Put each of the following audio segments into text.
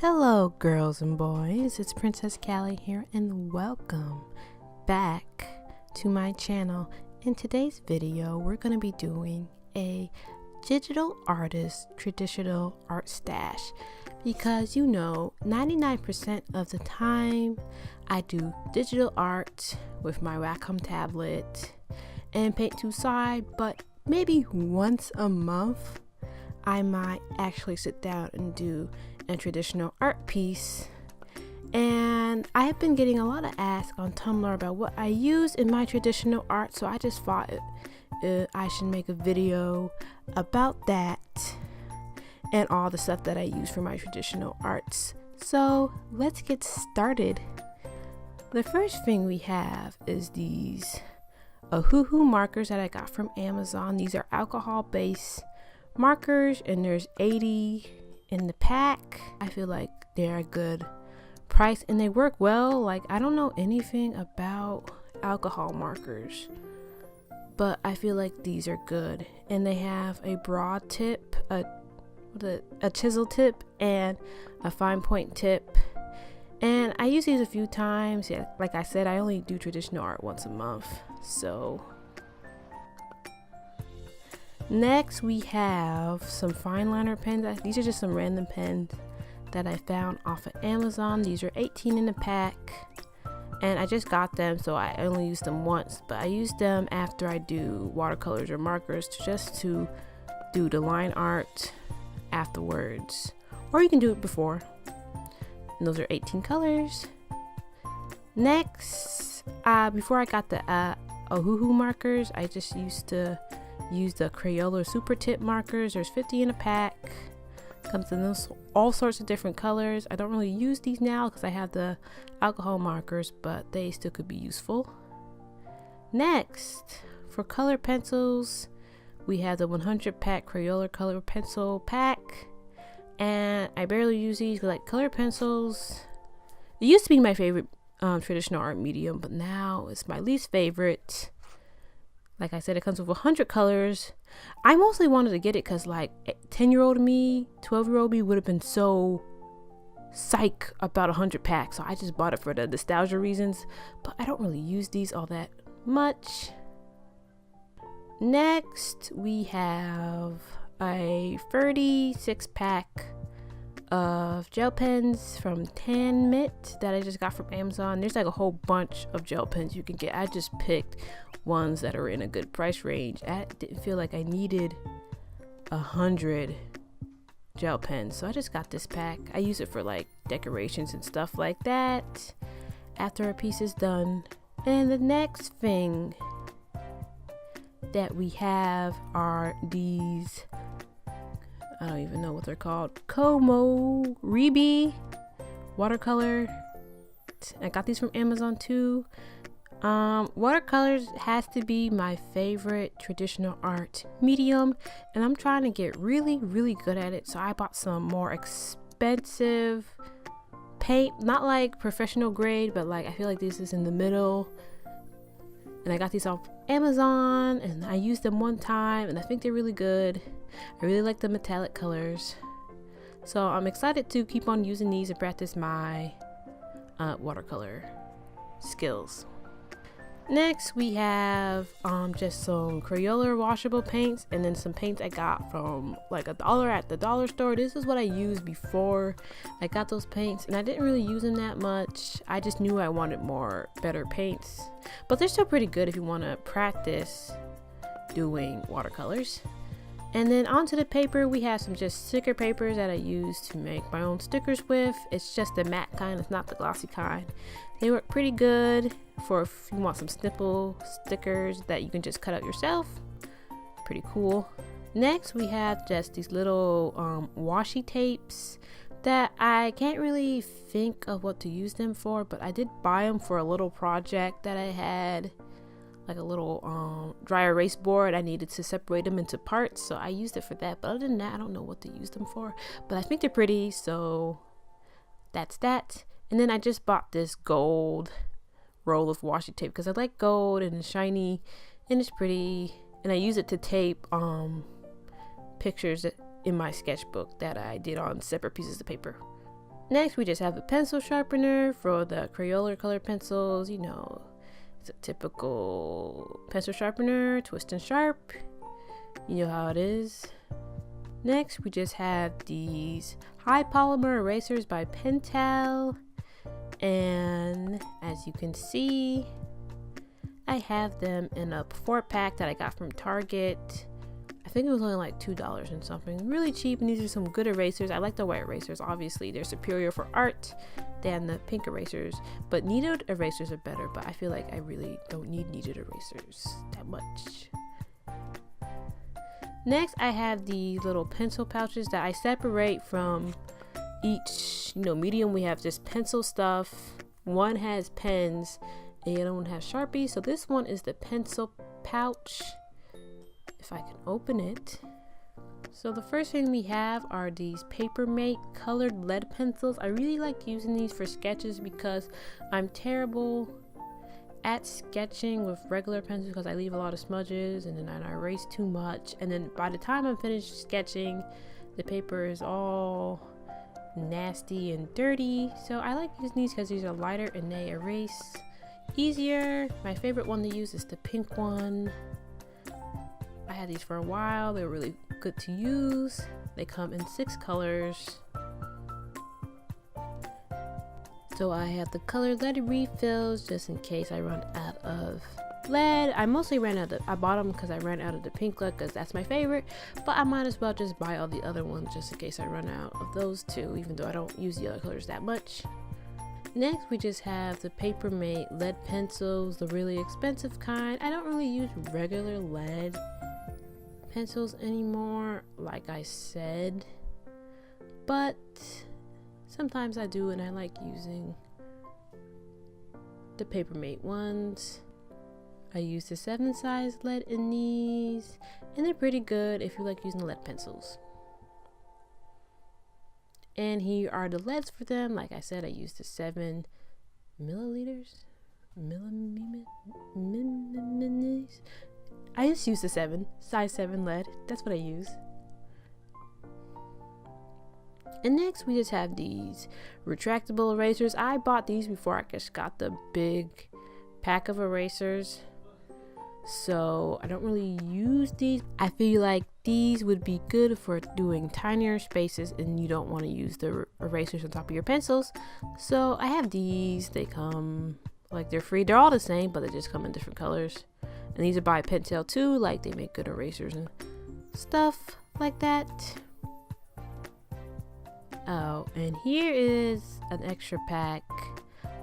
Hello girls and boys, it's Princess Callie here and welcome back to my channel. In today's video we're going to be doing a digital artist traditional art stash because 99% of the time I do digital art with my Wacom tablet and Paint to Side, but maybe once a month I might actually sit down and do a traditional art piece. And I have been getting a lot of asks on Tumblr about what I use in my traditional art, so I just thought I should make a video about that and all the stuff that I use for my traditional arts. So let's get started. The first thing we have is these Ohuhu markers that I got from Amazon. These are alcohol based markers and there's 80 in the pack. I feel like they're a good price and they work well. Like, I don't know anything about alcohol markers, but I feel like these are good. And they have a broad tip, a chisel tip, and a fine point tip. And I use these a few times. Yeah, like I said, I only do traditional art once a month. So next we have some fine liner pens. These are just some random pens that I found off of Amazon. These are 18 in the pack and I just got them, so I only use them once, but I use them after I do watercolors or markers just to do the line art afterwards, or you can do it before. And those are 18 colors. Next, before I got the Ohuhu markers, I just used to use the Crayola supertip markers. There's 50 in a pack. Comes in all sorts of different colors. I don't really use these now because I have the alcohol markers, but they still could be useful. Next, for color pencils, we have the 100 pack Crayola color pencil pack, and I barely use these. Like, color pencils, it used to be my favorite traditional art medium, but now it's my least favorite. Like I said, it comes with 100 colors. I mostly wanted to get it because, like, 10-year-old me, 12-year-old me would have been so psych about 100 packs. So I just bought it for the nostalgia reasons. But I don't really use these all that much. Next, we have a 36 pack of gel pens from Tanmit that I just got from Amazon. There's like a whole bunch of gel pens you can get. I just picked ones that are in a good price range. I didn't feel like I needed 100 gel pens, so I just got this pack. I use it for like decorations and stuff like that after a piece is done. And the next thing that we have are these, I don't even know what they're called, Komorebi watercolor. I got these from Amazon too. Watercolors has to be my favorite traditional art medium, and I'm trying to get really good at it. So I bought some more expensive paint, not like professional grade, but like I feel like this is in the middle. And I got these off Amazon and I used them one time and I think they're really good. I really like the metallic colors, so I'm excited to keep on using these and practice my watercolor skills. Next we have just some Crayola washable paints and then some paints I got from like $1 at the dollar store. This is what I used before I got those paints and I didn't really use them that much. I just knew I wanted better paints, but they're still pretty good if you want to practice doing watercolors. And then onto the paper, we have some just sticker papers that I use to make my own stickers with. It's just the matte kind, it's not the glossy kind. They work pretty good for if you want some stipple stickers that you can just cut out yourself. Pretty cool. Next we have just these little washi tapes that I can't really think of what to use them for, but I did buy them for a little project that I had, like a little dry erase board. I needed to separate them into parts, so I used it for that. But other than that, I don't know what to use them for, but I think they're pretty, so that's that. And then I just bought this gold roll of washi tape because I like gold and it's shiny and it's pretty, and I use it to tape pictures in my sketchbook that I did on separate pieces of paper. Next, we just have the pencil sharpener for the Crayola color pencils. You know, it's a typical pencil sharpener, twist and sharp. You know how it is. Next, we just have these high polymer erasers by Pentel. And as you can see, I have them in a 4-pack that I got from Target. I think it was only like $2 and something. Really cheap, and these are some good erasers. I like the white erasers. Obviously, they're superior for art than the pink erasers. But kneaded erasers are better, but I feel like I really don't need kneaded erasers that much. Next, I have these little pencil pouches that I separate from each, medium. We have just pencil stuff. One has pens, and the other one has Sharpies. So this one is the pencil pouch. If I can open it. So the first thing we have are these Papermate colored lead pencils. I really like using these for sketches because I'm terrible at sketching with regular pencils because I leave a lot of smudges and then I erase too much, and then by the time I'm finished sketching, the paper is all nasty and dirty. So I like using these because these are lighter and they erase easier. My favorite one to use is the pink one. I had these for a while. They're really good to use. They come in 6 colors. So I have the colored lead refills just in case I run out of lead. I mostly ran out of, I bought them because I ran out of the pink lead because that's my favorite, but I might as well just buy all the other ones just in case I run out of those two, even though I don't use the other colors that much. Next, we just have the Papermate lead pencils, the really expensive kind. I don't really use regular lead pencils anymore, like I said, but sometimes I do, and I like using the Papermate ones. I use the 7 size lead in these, and they're pretty good if you like using lead pencils. And here are the leads for them. Like I said, I use the 7 milliliters. I just use the size 7 lead. That's what I use. And next, we just have these retractable erasers. I bought these before I just got the big pack of erasers, so I don't really use these. I feel like these would be good for doing tinier spaces and you don't want to use the erasers on top of your pencils. So I have these. They come like they're free. They're all the same, but they just come in different colors. And these are by Pentel too. Like, they make good erasers and stuff like that. Oh, and here is an extra pack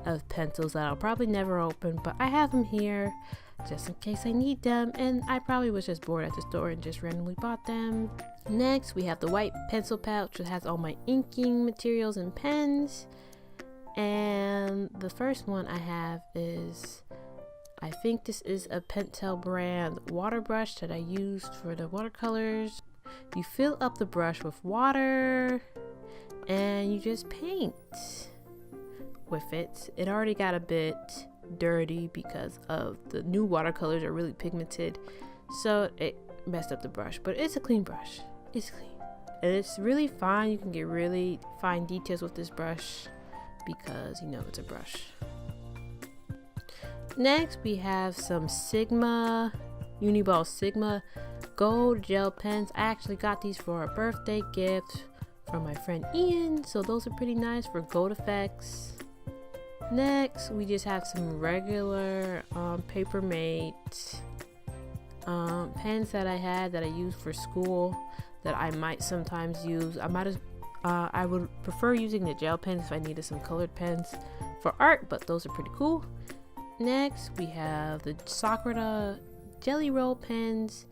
of pencils that I'll probably never open, but I have them here just in case I need them, and I probably was just bored at the store and just randomly bought them. Next, we have the white pencil pouch that has all my inking materials and pens. And the first one I have is, I think this is a Pentel brand water brush that I used for the watercolors. You fill up the brush with water and you just paint with it. It already got a bit dirty because of the new watercolors are really pigmented, so it messed up the brush, but it's a clean brush. It's clean and it's really fine. You can get really fine details with this brush because it's a brush. Next, we have some Sigma, Uni Ball Sigma gold gel pens. I actually got these for a birthday gift from my friend Ian, so those are pretty nice for gold effects. Next, we just have some regular Papermate pens that I had that I used for school that I might sometimes use. I would prefer using the gel pens if I needed some colored pens for art, but those are pretty cool. Next, we have the Sakura Jelly Roll pens.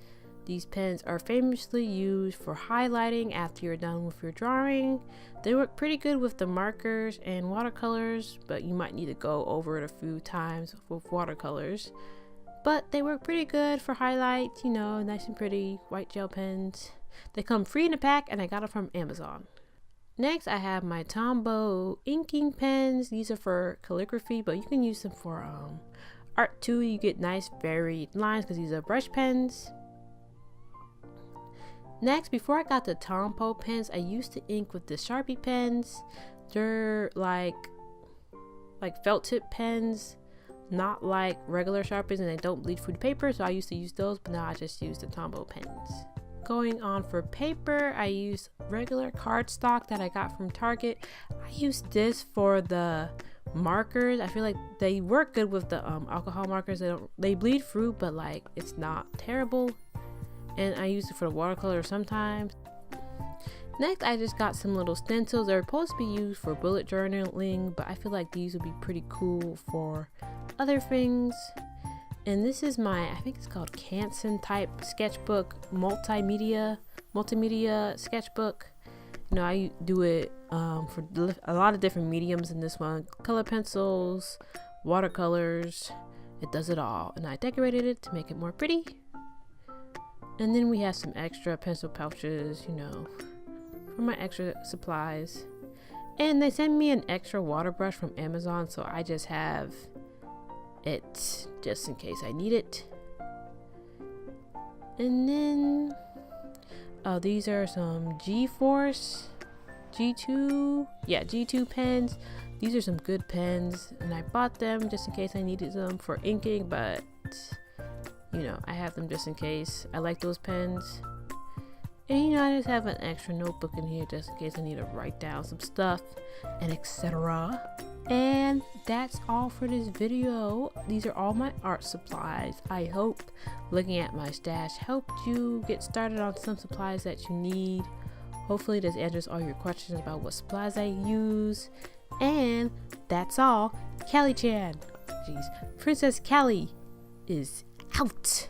These pens are famously used for highlighting after you're done with your drawing. They work pretty good with the markers and watercolors, but you might need to go over it a few times with watercolors. But they work pretty good for highlights, nice and pretty white gel pens. They come free in a pack, and I got it from Amazon. Next, I have my Tombow inking pens. These are for calligraphy, but you can use them for art too. You get nice varied lines because these are brush pens. Next, before I got the Tombow pens, I used to ink with the Sharpie pens. They're like felt tip pens, not like regular sharpens, and they don't bleed through the paper, so I used to use those, but now I just use the tombow pens. Going on for paper, I use regular cardstock that I got from Target. I use this for the markers. I feel like they work good with the alcohol markers. They bleed through, but like it's not terrible. And I use it for the watercolor sometimes. Next, I just got some little stencils. They're supposed to be used for bullet journaling, but I feel like these would be pretty cool for other things. And this is my, I think it's called Canson type sketchbook, multimedia sketchbook. You know, I do it for a lot of different mediums in this one. Color pencils, watercolors, it does it all. And I decorated it to make it more pretty. And then we have some extra pencil pouches, you know, for my extra supplies. And they sent me an extra water brush from Amazon, so I just have it just in case I need it. And then these are some G2 pens. These are some good pens, and I bought them just in case I needed them for inking, but you know, I have them just in case. I like those pens. And you know, I just have an extra notebook in here just in case I need to write down some stuff and etc. And that's all for this video. These are all my art supplies. I hope looking at my stash helped you get started on some supplies that you need. Hopefully this answers all your questions about what supplies I use. And that's all. Callie Chan. Jeez. Princess Callie is out.